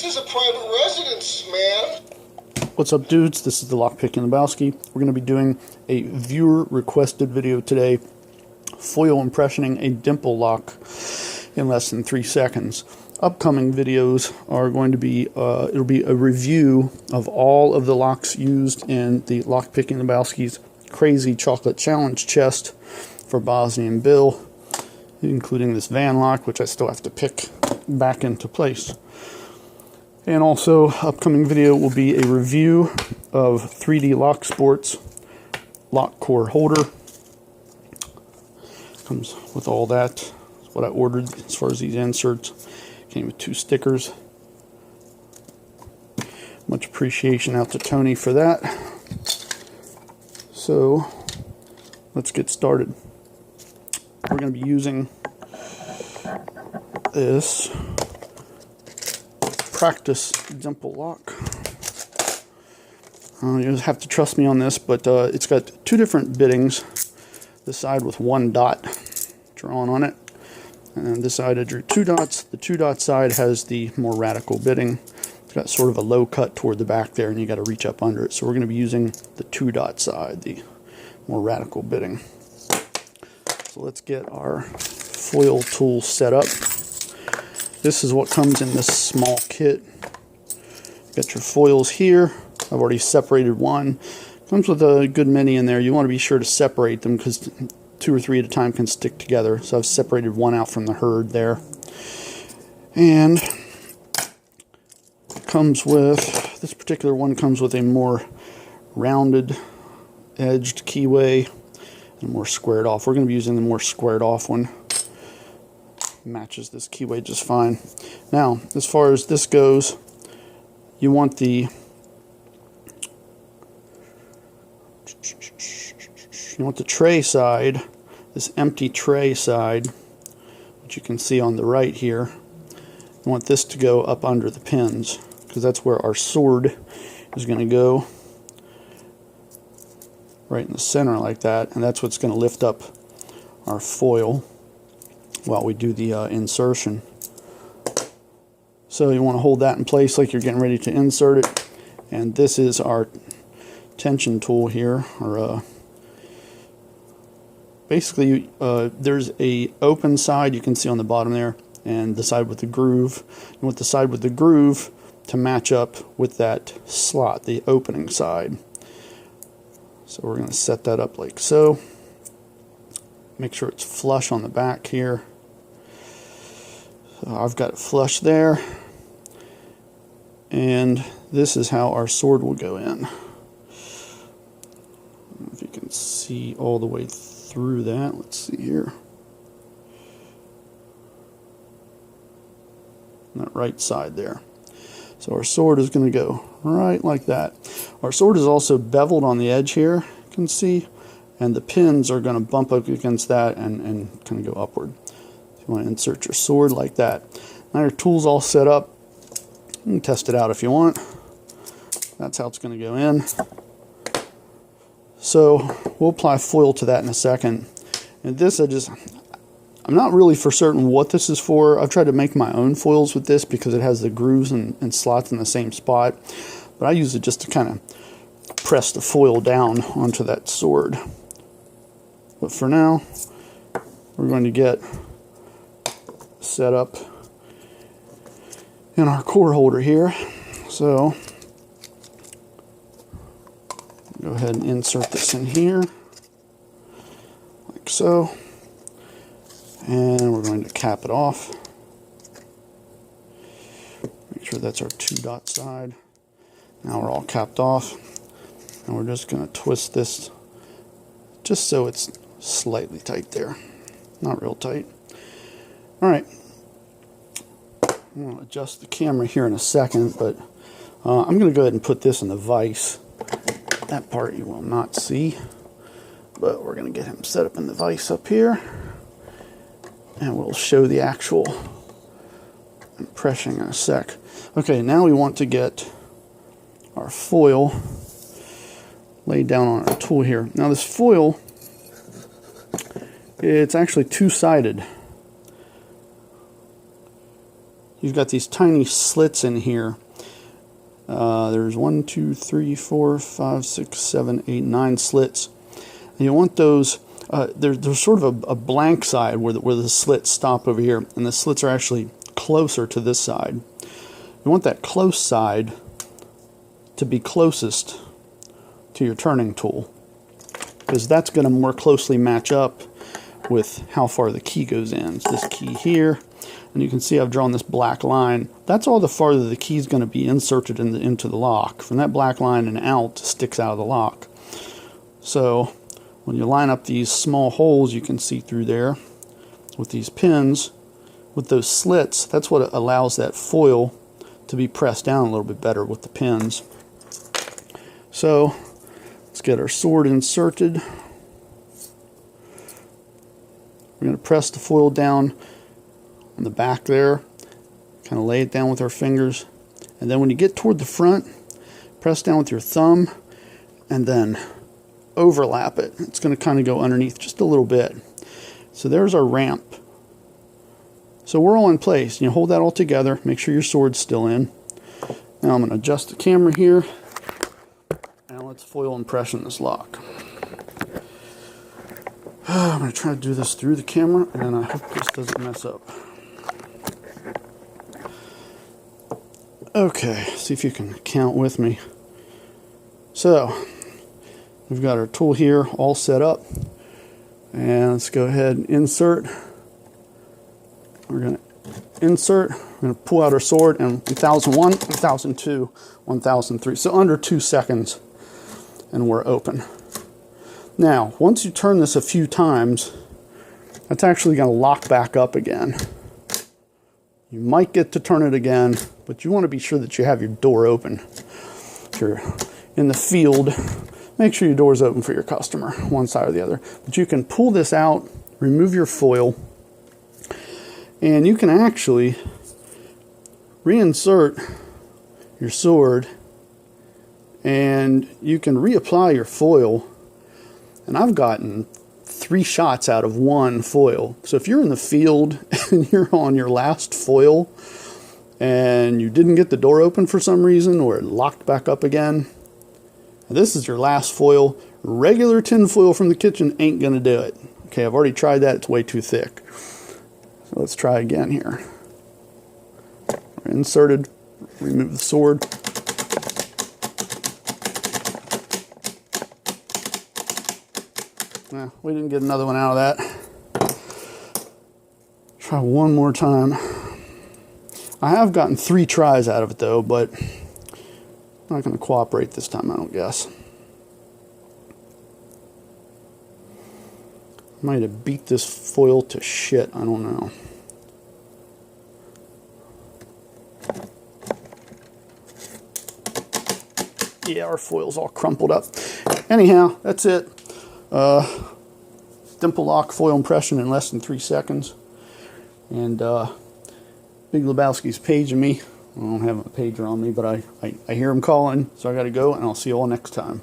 is a private residence, man. What's up, dudes? This is the Lockpicking Lebowski. We're going to be doing a viewer-requested video today, foil impressioning a Dimple lock in less than 3 seconds. Upcoming videos are going to be, it'll be a review of all of the locks used in the Lockpicking Lebowski's Crazy Chocolate Challenge chest for Bosnia and Bill, including this van lock, which I still have to pick back into place. And also, upcoming video will be a review of 3D Lock Sports lock core holder. Comes with all that. That's what I ordered as far as these inserts. Came with 2 stickers. Much appreciation out to Tony for that. So, let's get started. We're going to be using this practice Dimple lock. You just have to trust me on this, but it's got 2 different biddings. This side with 1 dot drawn on it, and this side I drew 2 dots. The 2 dot side has the more radical bidding. It's got sort of a low cut toward the back there, and you got to reach up under it. So we're going to be using the 2 dot side, the more radical bidding. So let's get our foil tool set up. This is what comes in this small kit. Got your foils here. I've already separated one. Comes with a good many in there. You want to be sure to separate them because 2 or 3 at a time can stick together. So I've separated one out from the herd there. And it comes with, this particular one comes with a more rounded edged keyway and more squared off. We're going to be using the more squared off one. Matches this keyway just fine. Now, as far as this goes, you want the tray side, this empty tray side, which you can see on the right here. You want this to go up under the pins because that's where our sword is going to go, right in the center like that, and that's what's going to lift up our foil while we do the insertion. So you want to hold that in place like you're getting ready to insert it. And this is our tension tool here, or basically there's a open side you can see on the bottom there, and the side with the groove. You want the side with the groove to match up with that slot, the opening side. So we're going to set that up like so. Make sure it's flush on the back here. So I've got it flush there, and this is how our sword will go in. I don't know if you can see all the way through that. Let's see here. On that right side there. So our sword is going to go right like that. Our sword is also beveled on the edge here, you can see, and the pins are going to bump up against that and kind of go upward. You want to insert your sword like that. Now your tool's all set up. You can test it out if you want. That's how it's going to go in. So we'll apply foil to that in a second. And this I'm not really for certain what this is for. I've tried to make my own foils with this because it has the grooves and slots in the same spot. But I use it just to kind of press the foil down onto that sword. But for now, we're going to get set up in our core holder here. So go ahead and insert this in here like so, and we're going to cap it off. Make sure that's our 2 dot side. Now we're all capped off, and we're just going to twist this just so it's slightly tight there, not real tight. Alright, I'm going to adjust the camera here in a second, but I'm going to go ahead and put this in the vise. That part you will not see, but we're going to get him set up in the vise up here, and we'll show the actual impression in a sec. Okay, now we want to get our foil laid down on our tool here. Now this foil, it's actually 2-sided. you've got these tiny slits in here. There's 1, 2, 3, 4, 5, 6, 7, 8, 9 slits. And you want those, there's sort of a blank side where the slits stop over here, and the slits are actually closer to this side. You want that close side to be closest to your turning tool, because that's going to more closely match up with how far the key goes in. So this key here, and you can see I've drawn this black line. That's all the farther the key is going to be inserted into the lock. From that black line and out sticks out of the lock. So when you line up these small holes you can see through there with these pins, with those slits, that's what allows that foil to be pressed down a little bit better with the pins. So let's get our sword inserted. We're going to press the foil down on the back there, kind of lay it down with our fingers, and then when you get toward the front, press down with your thumb and then overlap it. It's going to kind of go underneath just a little bit. So there's our ramp. So we're all in place. You hold that all together, make sure your sword's still in. Now I'm going to adjust the camera here, and let's foil impression this lock. I'm going to try to do this through the camera, and I hope this doesn't mess up. Okay, see if you can count with me. So, we've got our tool here all set up, and let's go ahead and insert. We're going to insert, we're going to pull out our sword, and 1001, 1002, 1003, so under 2 seconds, and we're open. Now, once you turn this a few times, that's actually going to lock back up again. You might get to turn it again, but you want to be sure that you have your door open. If you're in the field, make sure your door is open for your customer, one side or the other. But you can pull this out, remove your foil, and you can actually reinsert your sword, and you can reapply your foil. And I've gotten 3 shots out of 1 foil. So if you're in the field and you're on your last foil and you didn't get the door open for some reason, or it locked back up again, this is your last foil. Regular tin foil from the kitchen ain't gonna do it. Okay, I've already tried that, it's way too thick. So let's try again here. We're inserted, remove the sword. Well, we didn't get another one out of that. Try one more time. I have gotten 3 tries out of it though, but I'm not going to cooperate this time, I don't guess. Might have beat this foil to shit, I don't know. Yeah, our foil's all crumpled up. Anyhow, that's it. Dimple lock foil impression in less than 3 seconds. And Big Lebowski's paging me. I don't have a pager on me, but I hear him calling, so I gotta go, and I'll see you all next time.